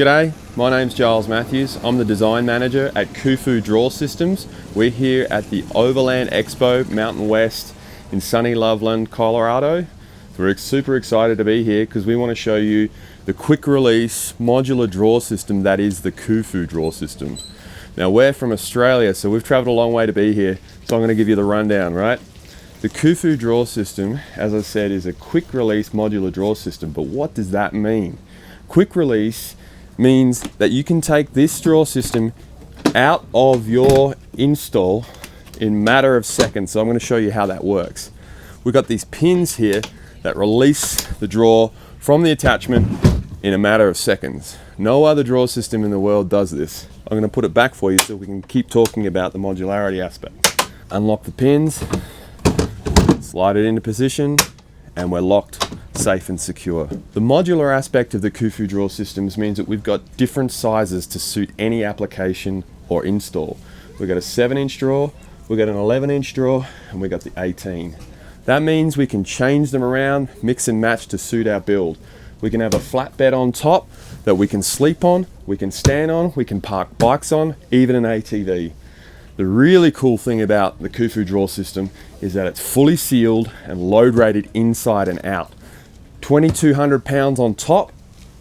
G'day, my name's Giles Matthews. I'm the design manager at KUFU Drawer Systems. We're here at the Overland Expo, Mountain West in sunny Loveland, Colorado. We're super excited to be here because we want to show you the quick release modular drawer system that is the KUFU Drawer System. Now we're from Australia, so we've traveled a long way to be here, so I'm going to give you the rundown, right? The KUFU Drawer System, as I said, is a quick release modular drawer system, but what does that mean? Quick release means that you can take this drawer system out of your install in a matter of seconds. So I'm going to show you how that works. We've got these pins here that release the drawer from the attachment in a matter of seconds. No other drawer system in the world does this. I'm going to put it back for you so we can keep talking about the modularity aspect. Unlock the pins, slide it into position, and we're locked, safe and secure. The modular aspect of the KUFU drawer systems means that we've got different sizes to suit any application or install. We've got a 7-inch drawer, we've got an 11-inch drawer, and we've got the 18. That means we can change them around, mix and match to suit our build. We can have a flatbed on top that we can sleep on, we can stand on, we can park bikes on, even an ATV. The really cool thing about the KUFU drawer system is that it's fully sealed and load rated inside and out. 2,200 pounds on top,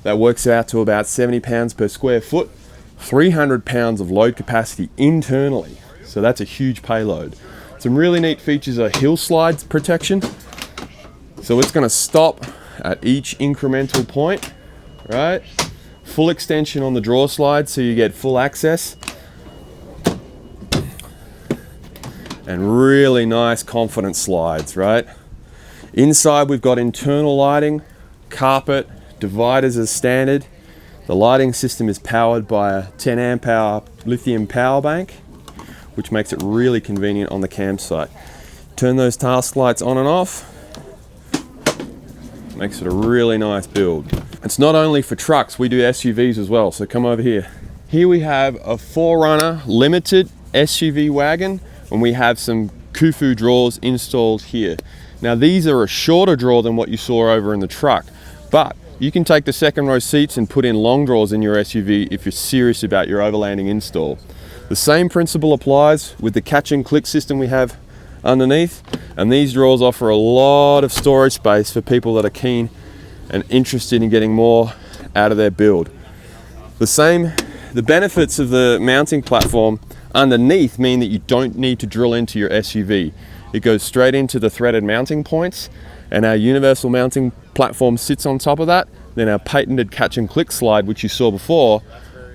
that works out to about 70 pounds per square foot. 300 pounds of load capacity internally, so that's a huge payload. Some really neat features are hill slide protection. So it's going to stop at each incremental point, right? Full extension on the drawer slide so you get full access. And really nice confident slides, right? Inside we've got internal lighting, carpet, dividers as standard. The lighting system is powered by a 10 amp hour lithium power bank, which makes it really convenient on the campsite. Turn those task lights on and off. Makes it a really nice build. It's not only for trucks, we do SUVs as well, so come over here. Here we have a 4Runner limited SUV wagon, and we have some KUFU drawers installed here. Now these are a shorter drawer than what you saw over in the truck, but you can take the second row seats and put in long drawers in your SUV if you're serious about your overlanding install. The same principle applies with the catch and click system we have underneath, and these drawers offer a lot of storage space for people that are keen and interested in getting more out of their build. The benefits of the mounting platform underneath mean that you don't need to drill into your SUV. It goes straight into the threaded mounting points, and our universal mounting platform sits on top of that. Then our patented catch and click slide, which you saw before,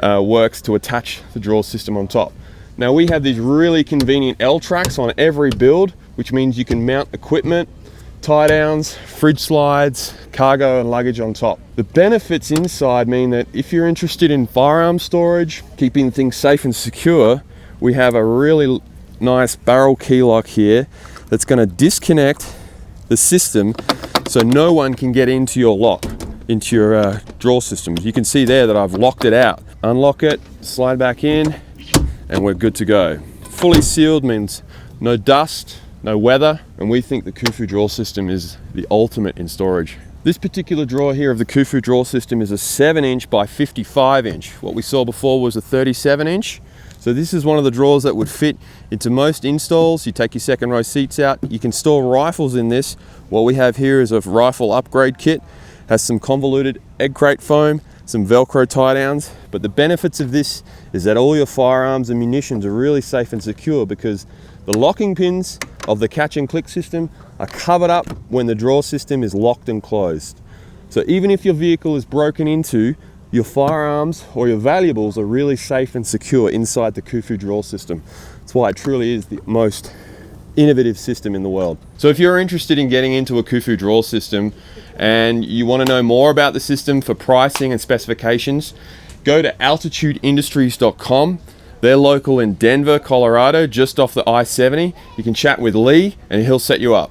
works to attach the drawer system on top. Now we have these really convenient L tracks on every build, which means you can mount equipment, tie downs, fridge slides, cargo and luggage on top. The benefits inside mean that if you're interested in firearm storage, keeping things safe and secure, we have a really nice barrel key lock here that's going to disconnect the system so no one can get into your lock, into your drawer system. You can see there that I've locked it out. Unlock it, slide back in, and we're good to go. Fully sealed means no dust, no weather, and we think the KUFU drawer system is the ultimate in storage. This particular drawer here of the KUFU drawer system is a 7-inch by 55-inch. What we saw before was a 37-inch. So this is one of the drawers that would fit into most installs. You take your second row seats out. You can store rifles in this. What we have here is a rifle upgrade kit. Has some convoluted egg crate foam, some Velcro tie downs. But the benefits of this is that all your firearms and munitions are really safe and secure because the locking pins of the catch and click system are covered up when the drawer system is locked and closed. So even if your vehicle is broken into, your firearms or your valuables are really safe and secure inside the KUFU drawer system. That's why it truly is the most innovative system in the world. So if you're interested in getting into a KUFU drawer system and you want to know more about the system for pricing and specifications, go to altitudeindustries.com. They're local in Denver, Colorado, just off the I-70. You can chat with Lee and he'll set you up.